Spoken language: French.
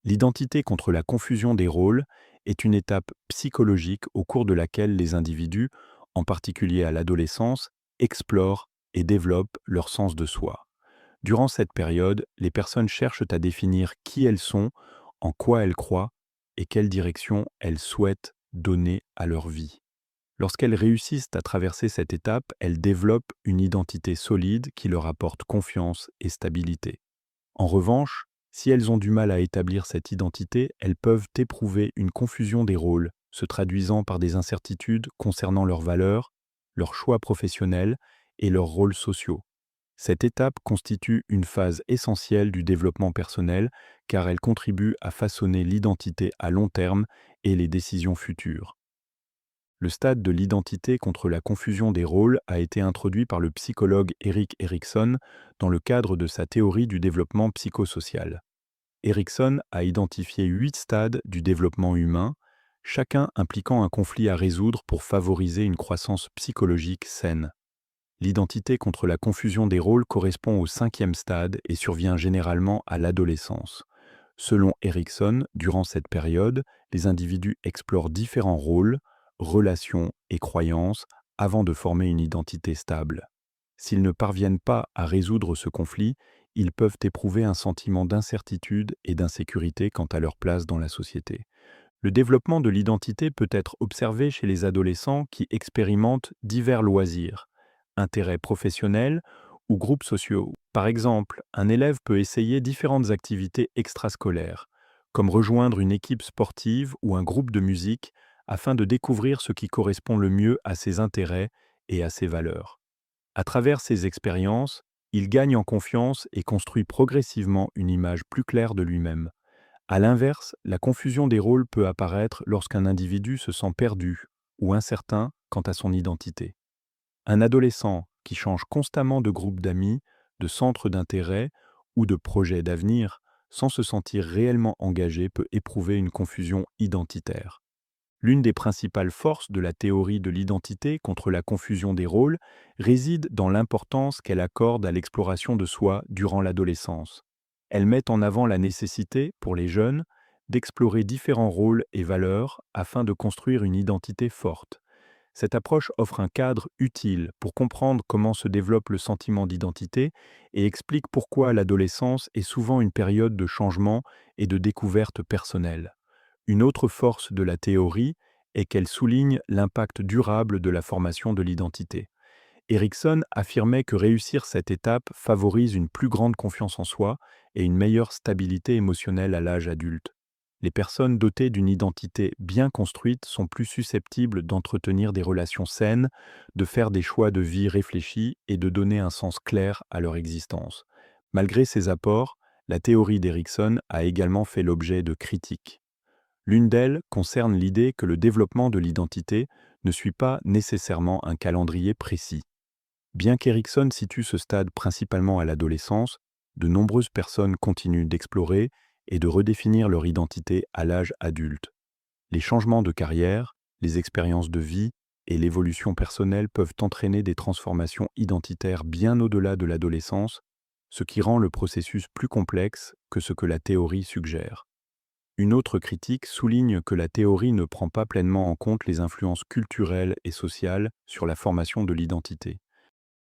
L'identité contre la confusion des rôles est une étape psychologique au cours de laquelle les individus, en particulier à l'adolescence, explorent et développent leur sens de soi. Durant cette période, les personnes cherchent à définir qui elles sont, en quoi elles croient et quelle direction elles souhaitent donner à leur vie. Lorsqu'elles réussissent à traverser cette étape, elles développent une identité solide qui leur apporte confiance et stabilité. En revanche, si elles ont du mal à établir cette identité, elles peuvent éprouver une confusion des rôles, se traduisant par des incertitudes concernant leurs valeurs, leurs choix professionnels et leurs rôles sociaux. Cette étape constitue une phase essentielle du développement personnel car elle contribue à façonner l'identité à long terme et les décisions futures. Le stade de l'identité contre la confusion des rôles a été introduit par le psychologue Erik Erikson dans le cadre de sa théorie du développement psychosocial. Erikson a identifié 8 stades du développement humain, chacun impliquant un conflit à résoudre pour favoriser une croissance psychologique saine. L'identité contre la confusion des rôles correspond au 5e stade et survient généralement à l'adolescence. Selon Erikson, durant cette période, les individus explorent différents rôles, relations et croyances avant de former une identité stable. S'ils ne parviennent pas à résoudre ce conflit, ils peuvent éprouver un sentiment d'incertitude et d'insécurité quant à leur place dans la société. Le développement de l'identité peut être observé chez les adolescents qui expérimentent divers loisirs, intérêts professionnels ou groupes sociaux. Par exemple, un élève peut essayer différentes activités extrascolaires, comme rejoindre une équipe sportive ou un groupe de musique, afin de découvrir ce qui correspond le mieux à ses intérêts et à ses valeurs. À travers ces expériences, il gagne en confiance et construit progressivement une image plus claire de lui-même. À l'inverse, la confusion des rôles peut apparaître lorsqu'un individu se sent perdu ou incertain quant à son identité. Un adolescent qui change constamment de groupe d'amis, de centre d'intérêt ou de projet d'avenir, sans se sentir réellement engagé, peut éprouver une confusion identitaire. L'une des principales forces de la théorie de l'identité contre la confusion des rôles réside dans l'importance qu'elle accorde à l'exploration de soi durant l'adolescence. Elle met en avant la nécessité, pour les jeunes, d'explorer différents rôles et valeurs afin de construire une identité forte. Cette approche offre un cadre utile pour comprendre comment se développe le sentiment d'identité et explique pourquoi l'adolescence est souvent une période de changement et de découverte personnelle. Une autre force de la théorie est qu'elle souligne l'impact durable de la formation de l'identité. Erikson affirmait que réussir cette étape favorise une plus grande confiance en soi et une meilleure stabilité émotionnelle à l'âge adulte. Les personnes dotées d'une identité bien construite sont plus susceptibles d'entretenir des relations saines, de faire des choix de vie réfléchis et de donner un sens clair à leur existence. Malgré ces apports, la théorie d'Erikson a également fait l'objet de critiques. L'une d'elles concerne l'idée que le développement de l'identité ne suit pas nécessairement un calendrier précis. Bien qu'Erikson situe ce stade principalement à l'adolescence, de nombreuses personnes continuent d'explorer et de redéfinir leur identité à l'âge adulte. Les changements de carrière, les expériences de vie et l'évolution personnelle peuvent entraîner des transformations identitaires bien au-delà de l'adolescence, ce qui rend le processus plus complexe que ce que la théorie suggère. Une autre critique souligne que la théorie ne prend pas pleinement en compte les influences culturelles et sociales sur la formation de l'identité.